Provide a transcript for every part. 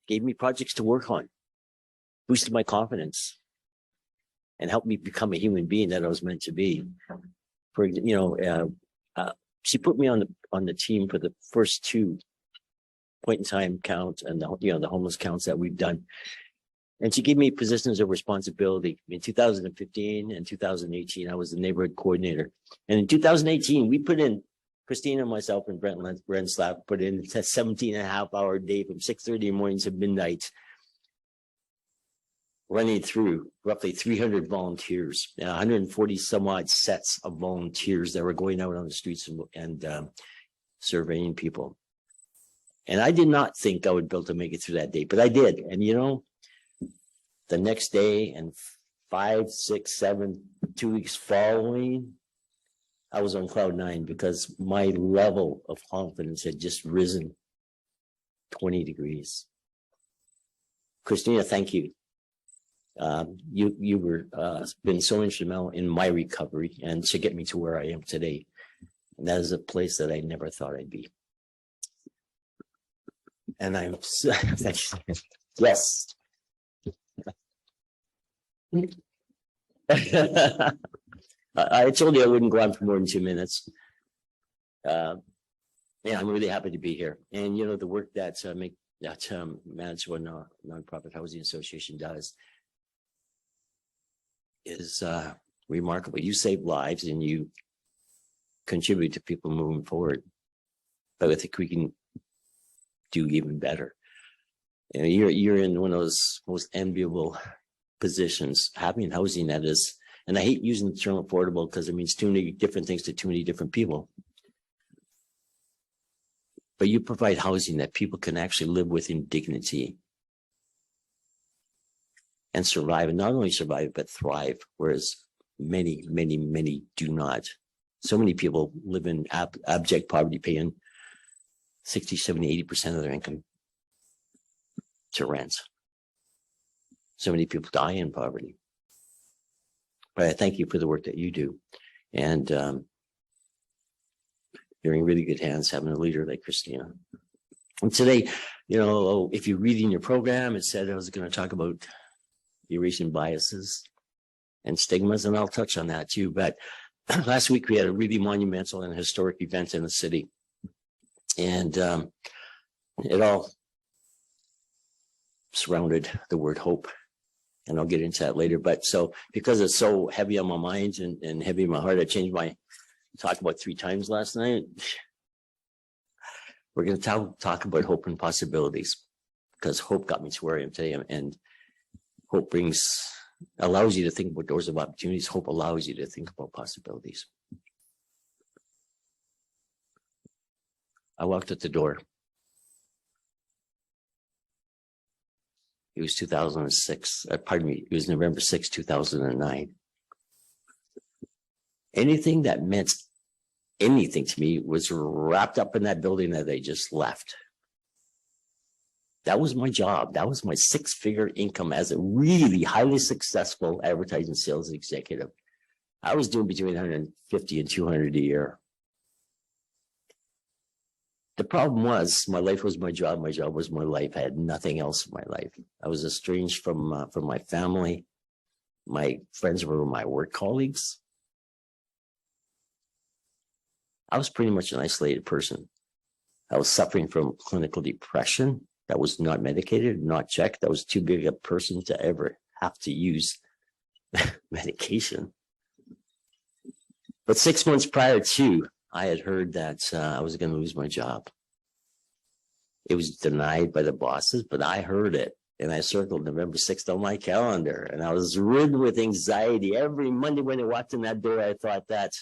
gave me projects to work on, boosted my confidence, and helped me become a human being that I was meant to be. She put me on the team for the first 2 point in time counts and the homeless counts that we've done. And she gave me positions of responsibility. In 2015 and 2018, I was the neighborhood coordinator. And in 2018, we put in, Christina, myself, and Brent Renslav put in a 17.5-hour day from 6:30 in the morning to midnight, running through roughly 300 volunteers, 140 some odd sets of volunteers that were going out on the streets and surveying people. And I did not think I would be able to make it through that day, but I did. And the next day and 5, 6, 7, 2 weeks following, I was on cloud 9 because my level of confidence had just risen 20 degrees. Christina, thank you. You were been so instrumental in my recovery and to get me to where I am today. And that is a place that I never thought I'd be. And I'm thank you. Yes. I told you I wouldn't go on for more than 2 minutes. I'm really happy to be here. And the work that Manitoba Nonprofit Housing Association does is remarkable. You save lives and you contribute to people moving forward. But I think we can do even better. You're in one of those most enviable positions, having housing that is, and I hate using the term affordable because it means too many different things to too many different people. But you provide housing that people can actually live with in dignity and survive, and not only survive, but thrive, whereas many, many, many do not. So many people live in abject poverty, paying 60, 70, 80% of their income to rent. So many people die in poverty. But I thank you for the work that you do. And you're in really good hands having a leader like Christina. And today, if you read in your program, it said I was going to talk about Eurasian biases and stigmas, and I'll touch on that too. But last week we had a really monumental and historic event in the city. And it all surrounded the word hope. And I'll get into that later. But so because it's so heavy on my mind and heavy in my heart, I changed my talk about 3 times last night. We're going to talk about hope and possibilities, because hope got me to where I am today. And hope allows you to think about doors of opportunities. Hope allows you to think about possibilities. I walked at the door. It was 2006. It was November 6, 2009. Anything that meant anything to me was wrapped up in that building that I just left. That was my job. That was my 6-figure income as a really highly successful advertising sales executive. I was doing between 150 and 200 a year. The problem was my life was my job. My job was my life. I had nothing else in my life. I was estranged from my family. My friends were my work colleagues. I was pretty much an isolated person. I was suffering from clinical depression that was not medicated, not checked. I was too big a person to ever have to use medication. But 6 months prior to, I had heard that I was going to lose my job. It was denied by the bosses, but I heard it. And I circled November 6th on my calendar. And I was ridden with anxiety. Every Monday when I walked in that door, I thought that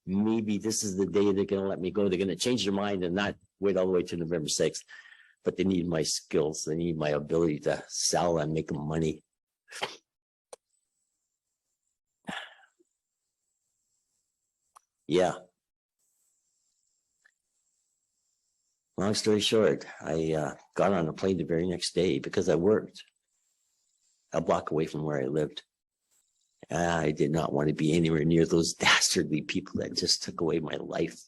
maybe this is the day they're going to let me go. They're going to change their mind and not wait all the way to November 6th. But they need my skills. They need my ability to sell and make money. Yeah. Long story short, I got on a plane the very next day because I worked a block away from where I lived. I did not want to be anywhere near those dastardly people that just took away my life.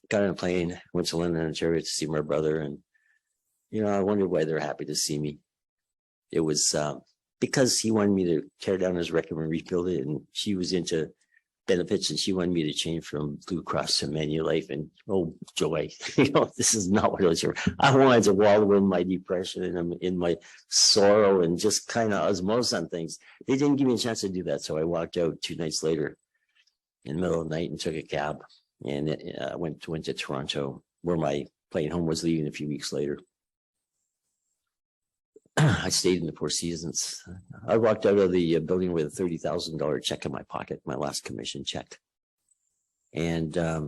Got on a plane, went to London, Ontario to see my brother, and I wondered why they're happy to see me. It was because he wanted me to tear down his record and rebuild it, and she was into benefits, and she wanted me to change from Blue Cross to Manulife. And oh joy, this is not what I was here. I wanted to wallow in my depression and in my sorrow and just kind of osmose on things. They didn't give me a chance to do that, so I walked out 2 nights later in the middle of the night and took a cab and went to Toronto, where my plane home was leaving a few weeks later. I stayed in the Four Seasons. I walked out of the building with a $30,000 check in my pocket, my last commission check. And I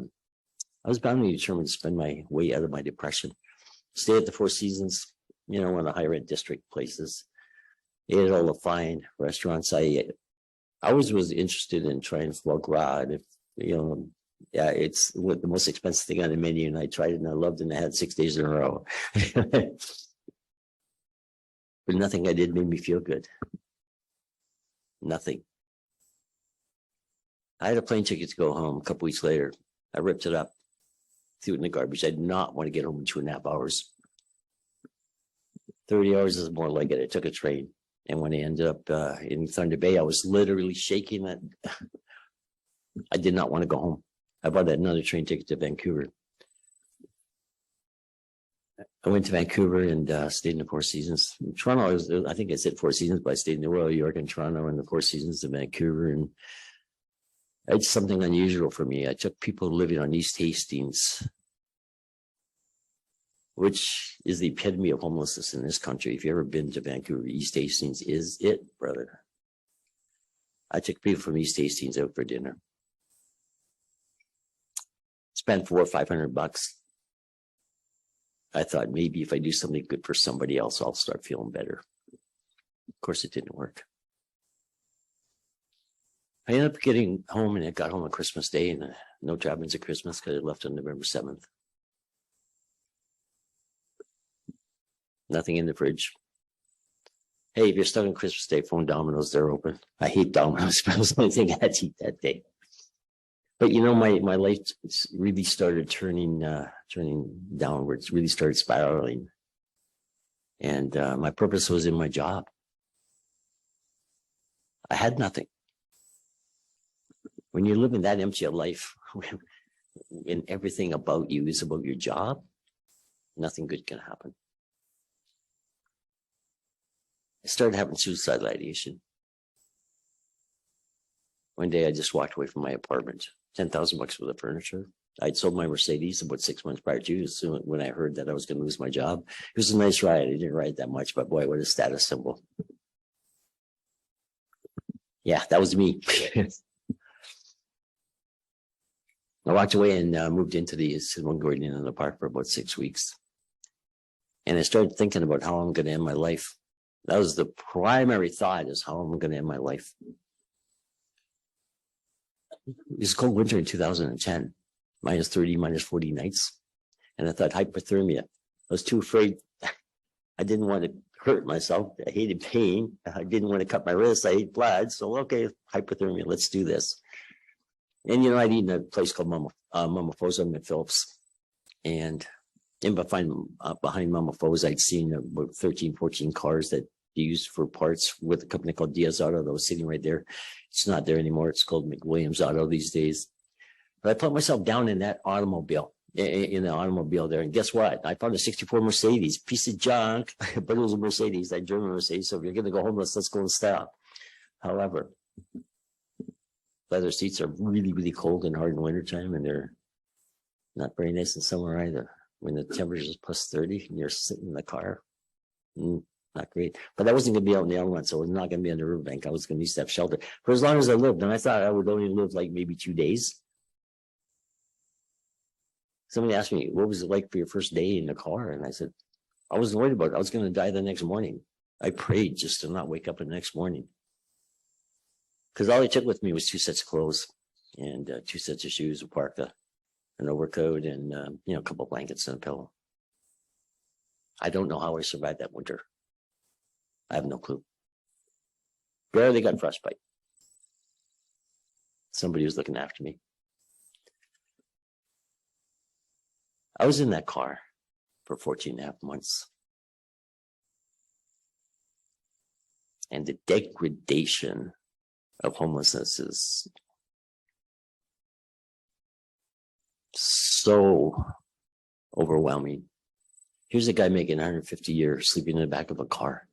was bound and determined to spend my way out of my depression. Stay at the Four Seasons, one of the high rent district places. Ate at all the fine restaurants. I always was interested in trying foie gras. And it's the most expensive thing on the menu, and I tried it and I loved it, and I had 6 days in a row. But nothing I did made me feel good. Nothing. I had a plane ticket to go home a couple weeks later. I ripped it up, threw it in the garbage. I did not want to get home in 2.5 hours. 30 hours is more like it. I took a train. And when I ended up in Thunder Bay, I was literally shaking that. I did not want to go home. I bought another train ticket to Vancouver. I went to Vancouver and stayed in the Four Seasons. In Toronto, I think I said Four Seasons, but I stayed in the Royal York in Toronto and the Four Seasons in Vancouver. And it's something unusual for me. I took people living on East Hastings, which is the epitome of homelessness in this country. If you've ever been to Vancouver, East Hastings is it, brother. I took people from East Hastings out for dinner. Spent $400 or $500. I thought maybe if I do something good for somebody else, I'll start feeling better. Of course, it didn't work. I ended up getting home, and I got home on Christmas Day, and no travelings at Christmas because I left on November 7th. Nothing in the fridge. Hey, if you're stuck on Christmas Day, phone Domino's, they're open. I hate Domino's, but it was the only thing I had to eat that day. But my life really started turning downwards, really started spiraling. And my purpose was in my job. I had nothing. When you're living that empty a life, and everything about you is about your job, nothing good can happen. I started having suicidal ideation. One day I just walked away from my apartment, $10,000 worth of furniture. I'd sold my Mercedes about 6 months prior to, so when I heard that I was going to lose my job. It was a nice ride. I didn't ride that much, but boy, what a status symbol. Yeah, that was me. I walked away and moved into the Simone Gordon Inn in the park for about 6 weeks. And I started thinking about how I'm going to end my life. That was the primary thought, is how I'm going to end my life. It was a cold winter in 2010, minus 30, minus 40 nights. And I thought hypothermia. I was too afraid. I didn't want to hurt myself. I hated pain. I didn't want to cut my wrists. I hate blood. So, okay, hypothermia, let's do this. And, I'd eaten a place called Mama Fo's on Phillips. And behind Mama Fo's, I'd seen about 13, 14 cars that they used for parts with a company called Diaz Auto that was sitting right there. It's not there anymore. It's called McWilliams Auto these days. But I put myself down in that automobile, in the automobile there. And guess what? I found a 64 Mercedes, piece of junk, but it was a Mercedes. I drove a Mercedes. So if you're going to go homeless, let's go and stop. However, leather seats are really, really cold and hard in wintertime, and they're not very nice in summer either. When the temperature is plus 30 and you're sitting in the car, not great. But I wasn't going to be out in the elements, so I was not going to be on the riverbank. I was going to need to have shelter for as long as I lived. And I thought I would only live like maybe 2 days. Somebody asked me, what was it like for your first day in the car? And I said, I wasn't worried about it. I was going to die the next morning. I prayed just to not wake up the next morning. Because all I took with me was 2 sets of clothes and 2 sets of shoes, a parka, an overcoat, and a couple of blankets and a pillow. I don't know how I survived that winter. I have no clue. Barely got frostbite. Somebody was looking after me. I was in that car for 14.5 months. And the degradation of homelessness is so overwhelming. Here's a guy making 150 a year sleeping in the back of a car.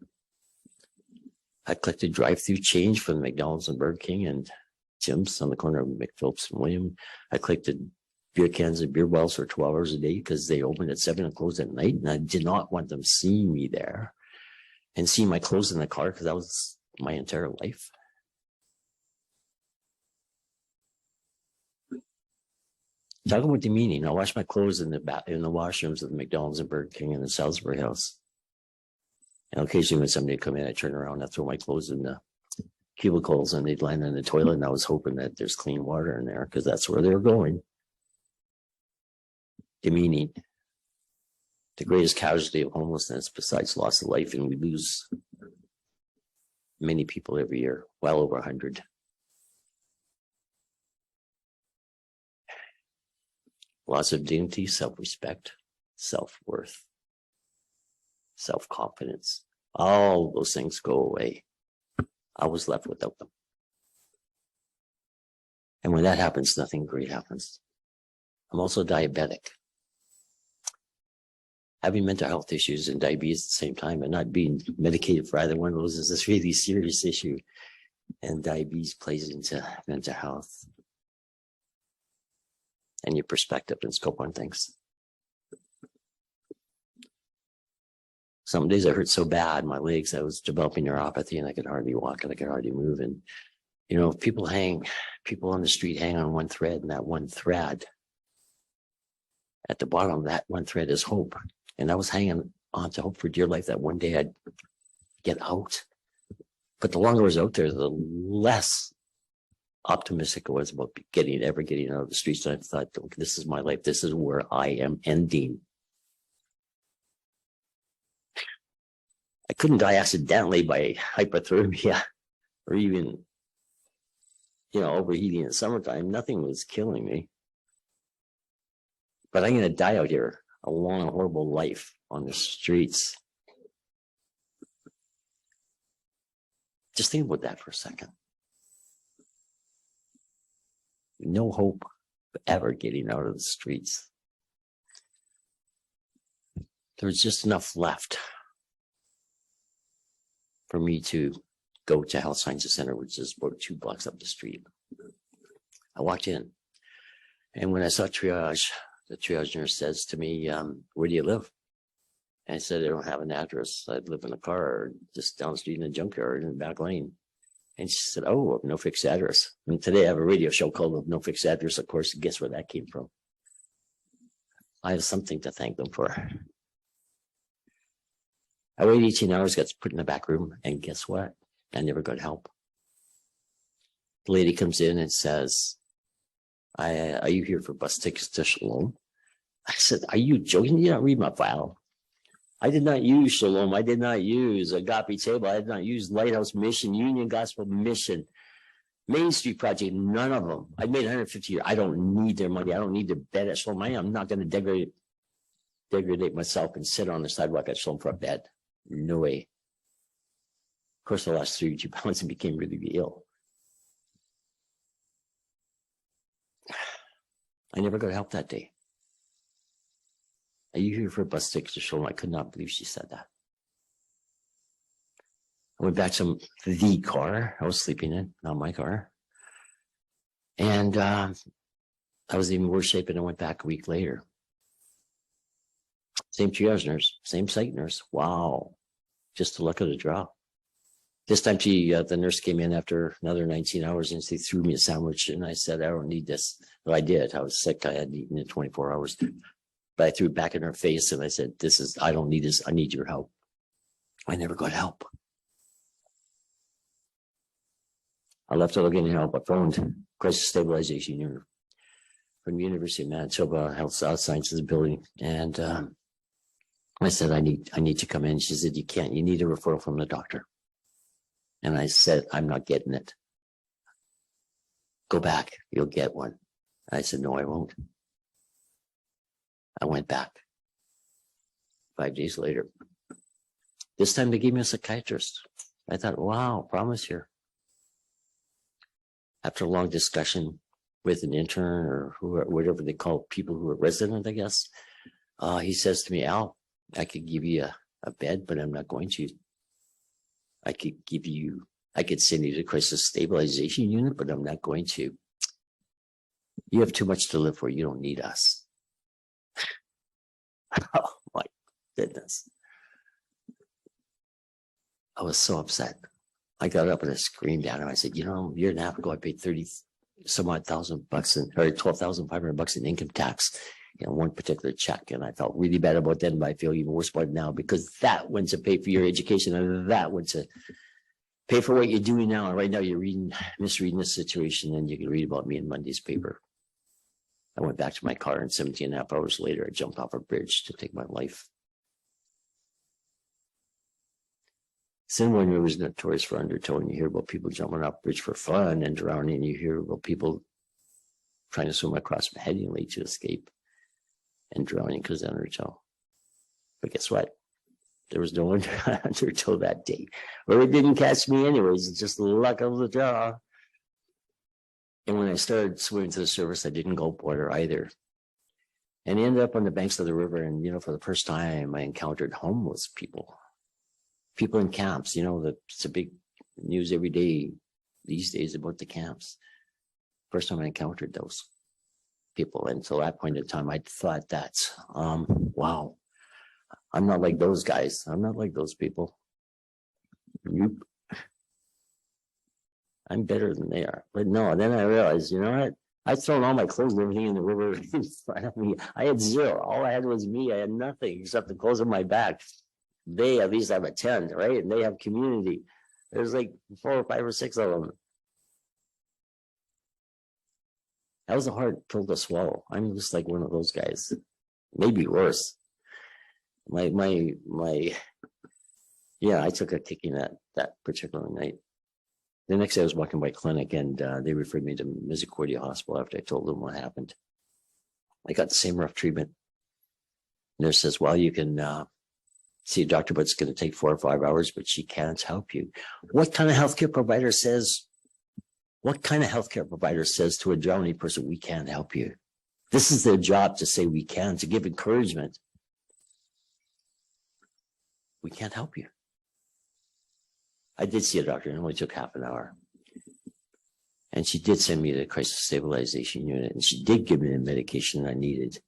I collected drive-through change from McDonald's and Burger King and Jim's on the corner of McPhillips and William. I collected beer cans and beer bottles for 12 hours a day because they opened at 7 and closed at night. And I did not want them seeing me there and seeing my clothes in the car because that was my entire life. Talking about demeaning, I wash my clothes in the washrooms of the McDonald's and Burger King and the Salisbury House. And occasionally when somebody would come in, I'd turn around, I'd throw my clothes in the cubicles and they'd land in the toilet. And I was hoping that there's clean water in there because that's where they were going. Demeaning. The greatest casualty of homelessness besides loss of life, and we lose many people every year, well over 100. Loss of dignity, self-respect, self-worth, self-confidence. All those things go away. I was left without them. And when that happens, nothing great happens. I'm also diabetic. Having mental health issues and diabetes at the same time and not being medicated for either one of those is a really serious issue. And diabetes plays into mental health and your perspective and scope on things. Some days I hurt so bad, my legs, I was developing neuropathy and I could hardly walk and I could hardly move. And, you know, people on the street hang on one thread, and that one thread, at the bottom of that one thread is hope. And I was hanging on to hope for dear life that one day I'd get out. But the longer I was out there, the less optimistic I was about getting out of the streets. And I thought, this is my life. This is where I am ending. I couldn't die accidentally by hypothermia or even, overheating in the summertime. Nothing was killing me. But I'm going to die out here, a long, horrible life on the streets. Just think about that for a second. No hope of ever getting out of the streets. There was just enough left for me to go to Health Sciences Center, which is about 2 blocks up the street. I walked in, and when I saw triage, the triage nurse says to me, where do you live? And I said, I don't have an address. I live in a car just down the street in a junkyard in the back lane. And she said, oh, no fixed address. And today I have a radio show called No Fixed Address. Of course, guess where that came from? I have something to thank them for. I waited 18 hours, got put in the back room, and guess what? I never got help. The lady comes in and says, are you here for bus tickets to Shalom? I said, are you joking? You don't read my file. I did not use Shalom. I did not use Agape Table. I did not use Lighthouse Mission, Union Gospel Mission, Main Street Project, none of them. I made 150 a year. I don't need their money. I don't need their bed at Shalom. I'm not going to degrade myself and sit on the sidewalk at Shalom for a bed. No way. Of course, I lost 32 pounds and became really ill. I never got help that day. Are you here for a bus ticket to Shalom? I could not believe she said that. I went back to the car I was sleeping in, not my car. And I was in worse shape, and I went back a week later. Same triage nurse, same psych nurse. Wow. Just the luck of the draw. This time the nurse came in after another 19 hours and she threw me a sandwich, and I said, I don't need this. Well, I did. I was sick. I hadn't eaten in 24 hours. But I threw it back in her face and I said, I don't need this. I need your help. I never got help. I left without getting help. I phoned Crisis Stabilization Unit from the University of Manitoba Health Sciences Building. And I said, I need to come in. She said, you can't. You need a referral from the doctor. And I said, I'm not getting it. Go back. You'll get one. I said, no, I won't. I went back 5 days later. This time they gave me a psychiatrist. I thought, wow, promise here. After a long discussion with an intern or whatever they call people who are resident, I guess, he says to me, Al, I could give you a bed, but I'm not going to. I could send you to crisis stabilization unit, but I'm not going to. You have too much to live for. You don't need us. Oh my goodness. I was so upset. I got up and I screamed at him. I said, you know, a year and a half ago, I paid 30 some odd thousand bucks or $12,500 in income tax, one particular check. And I felt really bad about that. But I feel even worse about it now because that went to pay for your education and that went to pay for what you're doing now. And right now you're misreading this situation and you can read about me in Monday's paper. I went back to my car and 17 and a half hours later, I jumped off a bridge to take my life. San Juan River is notorious for undertow, and you hear about people jumping off bridge for fun and drowning. You hear about people trying to swim across Mahedian to escape and drowning because of undertow. But guess what? There was no undertow that day. Well, it didn't catch me anyways. It's just the luck of the draw. And when I started swimming to the surface, I didn't gulp water either. And I ended up on the banks of the river. And, for the first time, I encountered homeless people. People in camps, it's a big news every day these days about the camps. First time I encountered those people. And until that point in time, I thought that, wow, I'm not like those guys. I'm not like those people. I'm better than they are. But no, then I realized, you know what? I'd thrown all my clothes and everything in the river in front of me. I had zero. All I had was me. I had nothing except the clothes on my back. They at least have a tent, right? And they have community. There's like 4 or 5 or 6 of them. That was a hard pill to swallow. I'm just like one of those guys. Maybe worse. I took a kicking that particular night. The next day I was walking by clinic and they referred me to Misericordia Hospital after I told them what happened. I got the same rough treatment. Nurse says, well, you can see a doctor, but it's going to take 4 or 5 hours, but she can't help you. What kind of healthcare provider says to a drowning person, we can't help you? This is their job to say we can, to give encouragement. We can't help you. I did see a doctor. It only took half an hour. And she did send me to the crisis stabilization unit, and she did give me the medication I needed.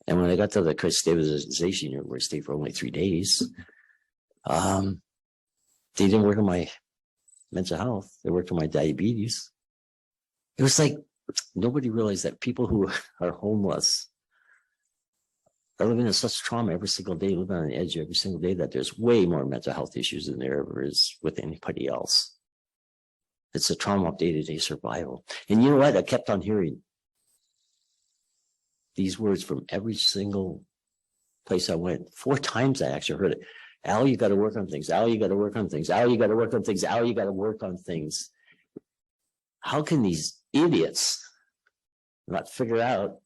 And when I got to the crisis stabilization unit, where I stayed for only 3 days, they didn't work on my mental health. They worked on my diabetes. It was like nobody realized that people who are homeless are living in such trauma every single day, living on the edge every single day, that there's way more mental health issues than there ever is with anybody else. It's a trauma of day-to-day survival. And you know what? I kept on hearing these words from every single place I went. 4 times I actually heard it. Al, you got to work on things. Al, you got to work on things. Al, you got to work on things. Al, you got to work on things. How can these idiots not figure out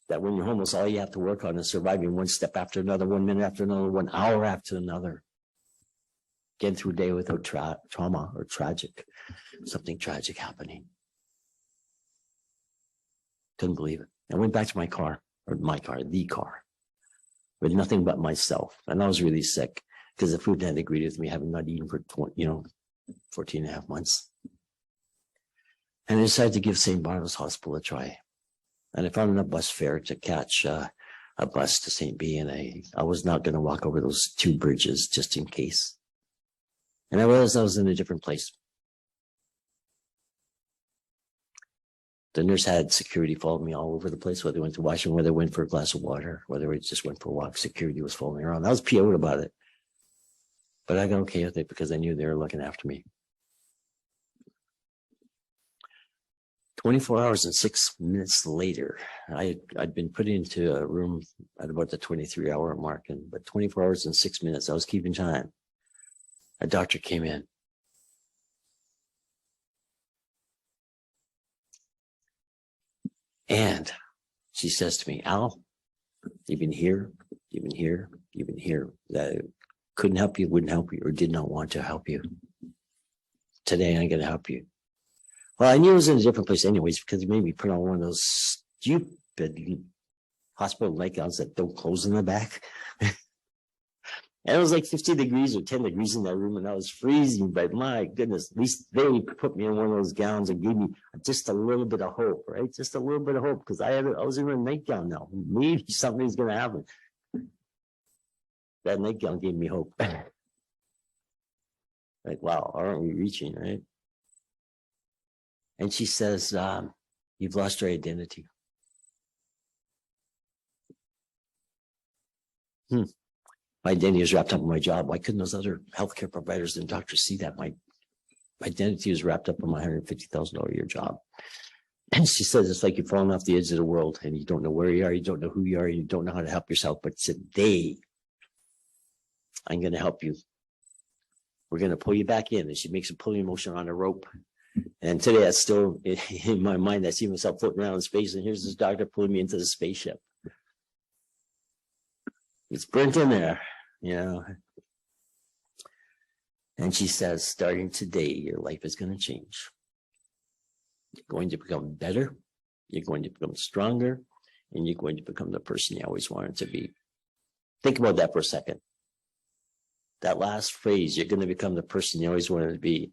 that when you're homeless, all you have to work on is surviving one step after another, 1 minute after another, 1 hour after another? Getting through a day without trauma or something tragic happening. Couldn't believe it. I went back to the car, with nothing but myself. And I was really sick because the food hadn't agreed with me, having not eaten for 14 and a half months. And I decided to give St. Barnabas Hospital a try. And I found enough bus fare to catch a bus to St. B. And I was not going to walk over those 2 bridges just in case. And I realized I was in a different place. The nurse had security following me all over the place, whether they went to washroom, whether they went for a glass of water, whether they just went for a walk. Security was following me around. I was PO'd about it. But I got okay with it because I knew they were looking after me. 24 hours and 6 minutes later, I'd been put into a room at about the 23-hour mark. But 24 hours and 6 minutes, I was keeping time. A doctor came in. And she says to me, Al, you've been here. That couldn't help you, wouldn't help you, or did not want to help you. Today, I'm going to help you. Well, I knew it was in a different place anyways, because it made me put on one of those stupid hospital nightgowns that don't close in the back. And it was like 50 degrees or 10 degrees in that room, and I was freezing, but my goodness, at least they put me in one of those gowns and gave me just a little bit of hope, right? Just a little bit of hope, because I was in a nightgown now. Maybe something's going to happen. That nightgown gave me hope. Like, wow, aren't we reaching, right? And she says, you've lost your identity. My identity is wrapped up in my job. Why couldn't those other healthcare providers and doctors see that? My identity is wrapped up in my $150,000 a year job. And she says, it's like you're falling off the edge of the world and you don't know where you are, you don't know who you are, you don't know how to help yourself. But today, I'm going to help you. We're going to pull you back in. And she makes a pulling motion on a rope. And today, that's still in my mind. I see myself floating around in space. And here's this doctor pulling me into the spaceship. It's burnt in there, you know. And she says, starting today, your life is going to change. You're going to become better. You're going to become stronger. And you're going to become the person you always wanted to be. Think about that for a second. That last phrase, you're going to become the person you always wanted to be.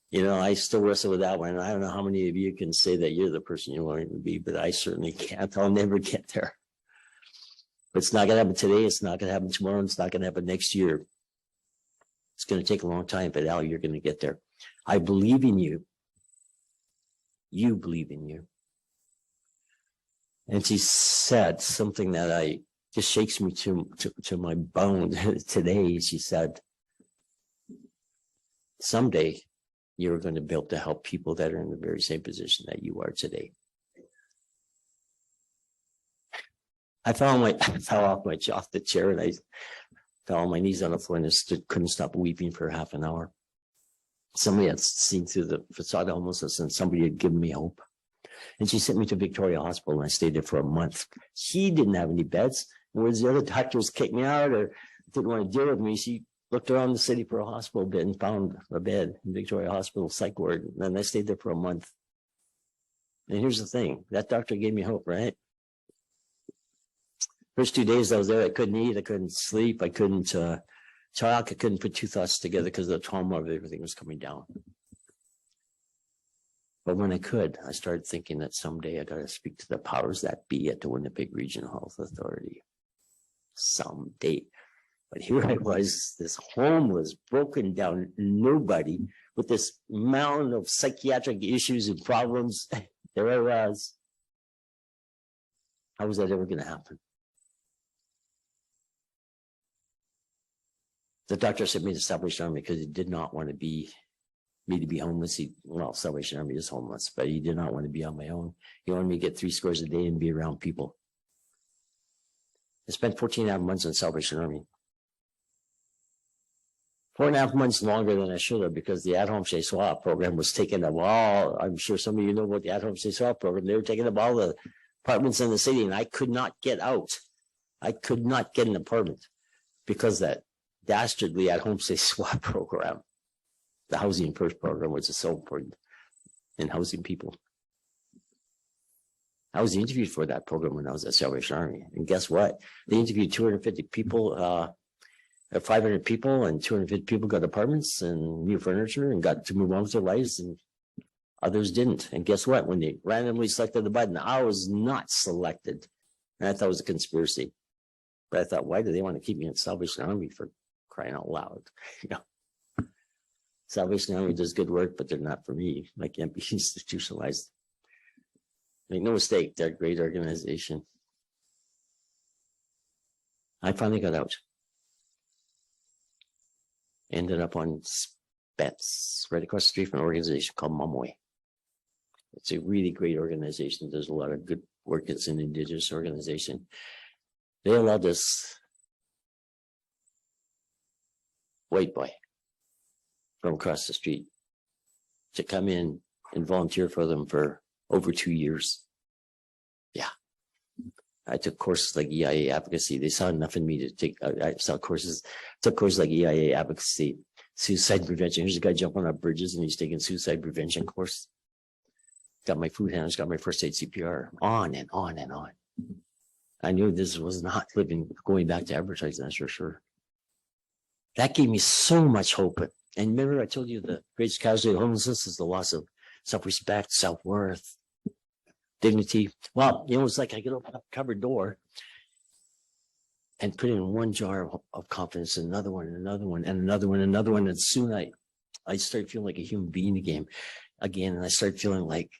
You know, I still wrestle with that one. I don't know how many of you can say that you're the person you wanted to be, but I certainly can't. I'll never get there. But it's not going to happen today. It's not going to happen tomorrow. It's not going to happen next year. It's going to take a long time, but Al, you're going to get there. I believe in you. You believe in you. And she said something that just shakes me to my bone today. She said, someday you're going to be able to help people that are in the very same position that you are today. I fell off the chair and I fell on my knees on the floor and couldn't stop weeping for half an hour. Somebody had seen through the facade of homelessness and somebody had given me hope. And she sent me to Victoria Hospital and I stayed there for a month. She didn't have any beds. Whereas the other doctors kicked me out or didn't want to deal with me, she looked around the city for a hospital bed and found a bed in Victoria Hospital psych ward. And then I stayed there for a month. And here's the thing, that doctor gave me hope, right? First 2 days I was there, I couldn't eat, I couldn't sleep, I couldn't talk, I couldn't put two thoughts together because the trauma of everything was coming down. But when I could, I started thinking that someday I got to speak to the powers that be at the Winnipeg Regional Health Authority. Someday. But here I was, this homeless, broken down nobody with this mountain of psychiatric issues and problems. There I was. How was that ever going to happen? The doctor sent me to Salvation Army because he did not want me to be homeless. Salvation Army is homeless, but he did not want to be on my own. He wanted me to get 3 scores a day and be around people. I spent 14.5 months in Salvation Army. 4.5 months longer than I should have because the at-home chez soi program was taking up all, I'm sure some of you know about the at-home chez soi program. They were taking up all the apartments in the city and I could not get out. I could not get an apartment because that dastardly at-home chez soi program, the Housing First program, which is so important in housing people. I was interviewed for that program when I was at Salvation Army. And guess what? They interviewed 250 people, 500 people, and 250 people got apartments and new furniture and got to move on with their lives, and others didn't. And guess what? When they randomly selected the button, I was not selected. And I thought it was a conspiracy. But I thought, why do they want to keep me in Salvation Army for crying out loud? You know, Salvation Army does good work, but they're not for me. I can't be institutionalized. Make no mistake, they're a great organization. I finally got out. Ended up on Spence, right across the street from an organization called Mumway. It's a really great organization. There's a lot of good work. It's an Indigenous organization. They allowed this white boy from across the street to come in and volunteer for them for over 2 years. Yeah. I took courses like EIA advocacy. They saw enough in me to take. I took courses like EIA advocacy, suicide prevention. Here's a guy jumping on bridges and he's taking suicide prevention course. Got my food handlers, got my first aid CPR, on and on and on. I knew this was not going back to advertising, that's for sure. That gave me so much hope. And remember, I told you the greatest casualty of homelessness is the loss of self-respect, self-worth, dignity. Well, you know, it's like I get open up a cupboard door and put in one jar of confidence, another one, and another one, and another one, and another one. And soon I started feeling like a human being again. And I started feeling like,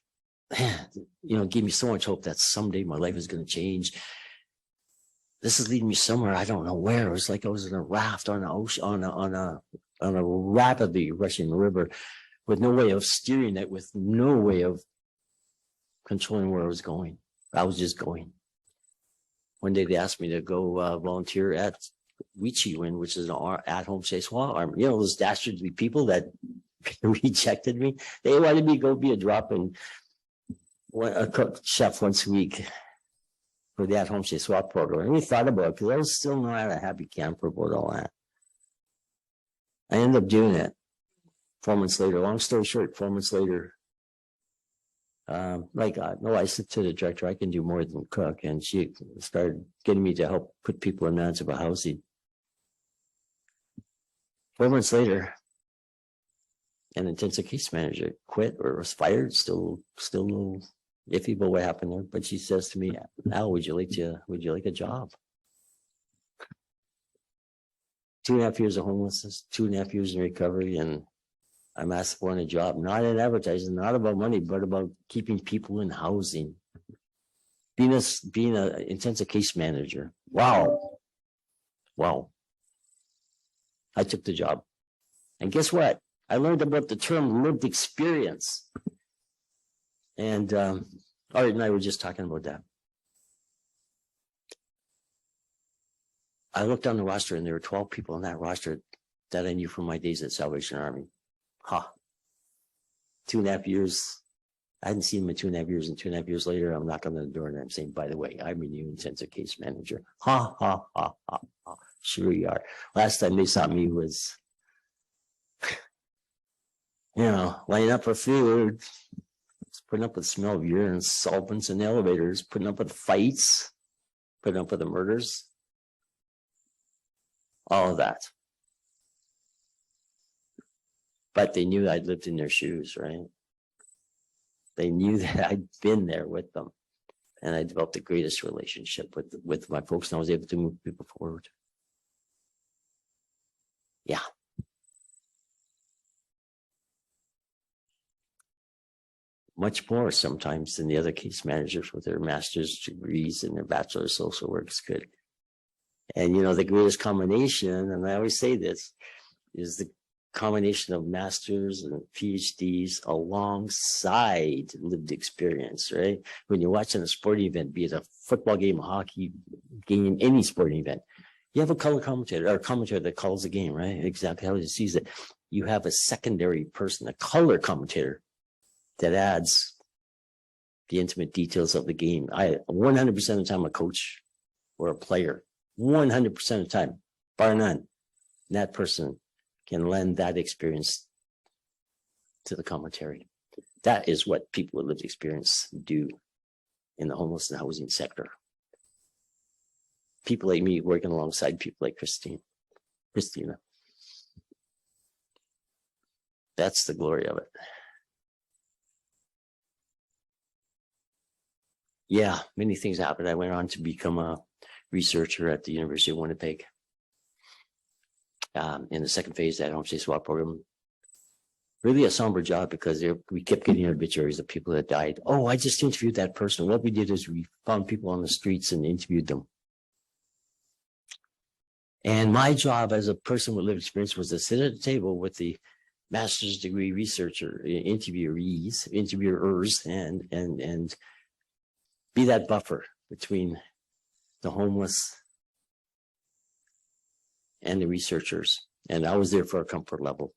man, you know, it gave me so much hope that someday my life is going to change. This is leading me somewhere I don't know where. It was like I was in a raft on an ocean, on a rapidly rushing river, with no way of steering it, with no way of controlling where I was going. I was just going. One day they asked me to go volunteer at Wiebe, which is an at-home safe swat arm. You know, those dastardly people that rejected me. They wanted me to go be a drop-in a cook chef once a week for the at-home safe swat program. And we thought about it because I was still not a happy camper about all that. I ended up doing it 4 months later. Long story short, 4 months later, I said to the director, I can do more than cook. And she started getting me to help put people in manageable housing. 4 months later, an intensive case manager quit or was fired, still a little iffy about what happened there. But she says to me, Al, would you like a job? 2.5 years of homelessness, 2.5 years in recovery, and I'm asked for a job, not in advertising, not about money, but about keeping people in housing. Being an intensive case manager. Wow. I took the job. And guess what? I learned about the term lived experience. And Art and I were just talking about that. I looked on the roster and there were 12 people on that roster that I knew from my days at Salvation Army. 2.5 years. I hadn't seen them in 2.5 years, and 2.5 years later, I'm knocking on the door and I'm saying, by the way, I'm a new intensive case manager. Sure you are. Last time they saw me was, you know, lining up for food, putting up with the smell of urine, solvents in elevators, putting up with fights, putting up with the murders, all of that. But they knew I'd lived in their shoes, right? They knew that I'd been there with them. And I developed the greatest relationship with my folks, and I was able to move people forward. Yeah. Much more sometimes than the other case managers with their master's degrees and their bachelor of social works could. And, you know, the greatest combination, and I always say this, is the combination of masters and PhDs alongside lived experience, right? When you're watching a sporting event, be it a football game, a hockey game, any sporting event, you have a color commentator or a commentator that calls the game, right? Exactly how he sees it. You have a secondary person, a color commentator that adds the intimate details of the game. 100% of the time, a coach or a player, 100% of the time, bar none, that person can lend that experience to the commentary. That is what people with lived experience do in the homeless and housing sector. People like me working alongside people like Christina. That's the glory of it. Yeah, many things happened. I went on to become a researcher at the University of Winnipeg. In the second phase of that home safe swap program. Really a somber job because we kept getting obituaries of people that died. Oh, I just interviewed that person. What we did is we found people on the streets and interviewed them. And my job as a person with lived experience was to sit at a table with the master's degree researcher, interviewers, and be that buffer between the homeless and the researchers. And I was there for a comfort level.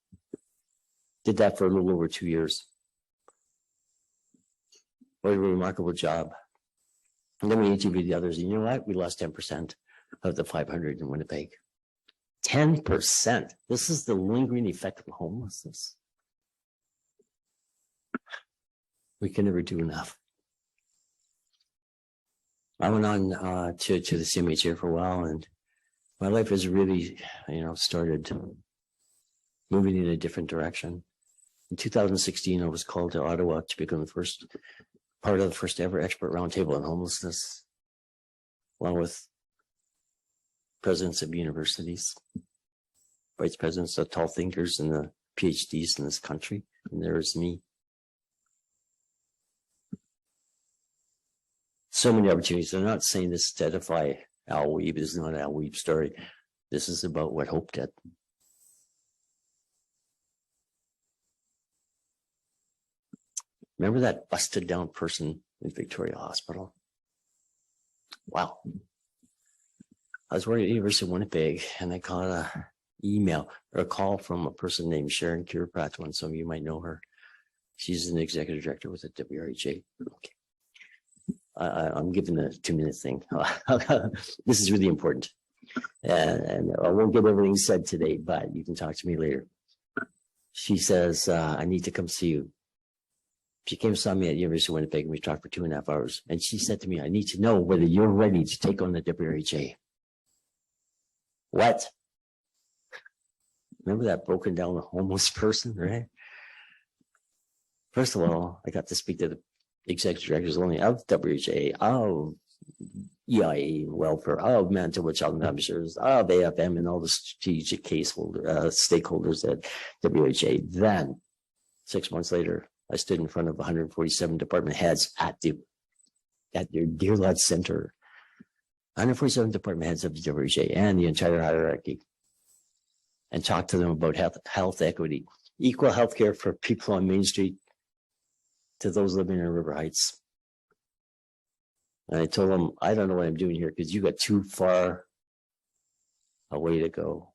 Did that for a little over 2 years. What a remarkable job. And then we interviewed the others. And you know what? We lost 10% of the 500 in Winnipeg. 10%. This is the lingering effect of homelessness. We can never do enough. I went on to the CMH here for a while, and my life has really, started moving in a different direction. In 2016, I was called to Ottawa to become the first part of the first ever expert roundtable on homelessness, along with presidents of universities, vice presidents of tall thinkers and the PhDs in this country. And there's me. So many opportunities. I'm not saying this to edify Al Wiebe. This is not an Al Wiebe story. This is about what Hope did. Remember that busted down person in Victoria Hospital? Wow. I was working at the University of Winnipeg, and I got an email or a call from a person named Sharon Kirpatwan. Some of you might know her. She's an executive director with the WRHA. Okay. I'm giving the 2-minute thing. This is really important. And I won't get everything said today, but you can talk to me later. She says, I need to come see you. She came and saw me at University of Winnipeg, and we talked for 2.5 hours. And she said to me, I need to know whether you're ready to take on the WRHA. What? Remember that broken down homeless person, right? First of all, I got to speak to the executive directors only of WHA, of EIA welfare, of Manitoba Child Publishers, of AFM, and all the strategic stakeholders at WHA. Then, 6 months later, I stood in front of 147 department heads at their Dear Lodge Center. 147 department heads of the WHA and the entire hierarchy, and talked to them about health equity, equal health care for people on Main Street to those living in River Heights. And I told them, I don't know what I'm doing here because you got too far a way to go.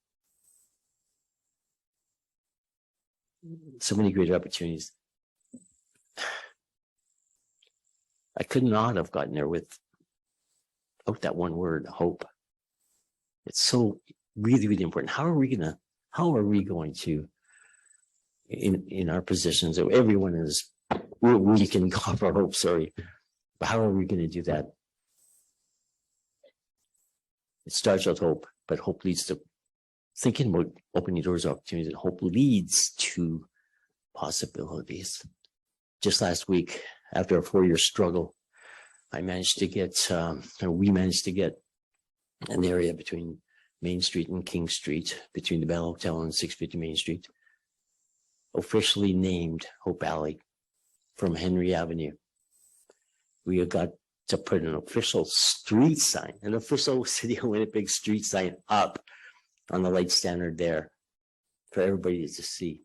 So many great opportunities. I could not have gotten there without that one word, hope. It's so really, really important. How are we going to, in our positions, so everyone is, we can offer hope, sorry, but how are we going to do that? It starts with hope, but hope leads to thinking about opening doors, opportunities, and hope leads to possibilities. Just last week, after a 4-year struggle, we managed to get an area between Main Street and King Street, between the Bell Hotel and 650 Main Street, officially named Hope Alley from Henry Avenue. We got to put an official street sign, an official City of Winnipeg street sign up on the light standard there for everybody to see.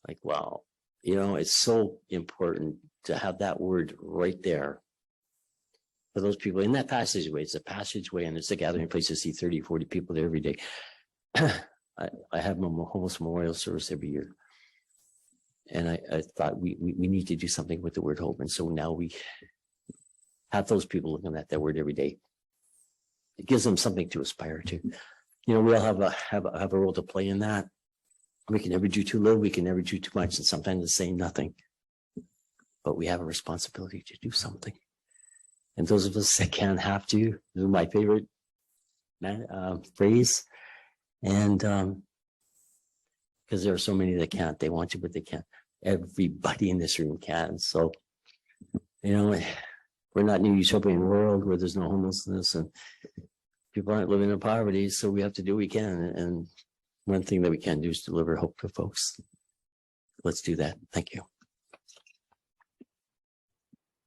Like, wow, it's so important to have that word right there for those people in that passageway. It's a passageway, and it's a gathering place to see 30, 40 people there every day. I have my homeless memorial service every year. And I thought we need to do something with the word hope. And so now we have those people looking at that word every day. It gives them something to aspire to. We all have a role to play in that. We can never do too little. We can never do too much. And sometimes it's saying nothing. But we have a responsibility to do something. And those of us that can have to, this is my favorite phrase. And because there are so many that can't. They want to, but they can't. Everybody in this room can. So, we're not in a utopian world where there's no homelessness and people aren't living in poverty. So we have to do what we can. And one thing that we can do is deliver hope to folks. Let's do that. Thank you.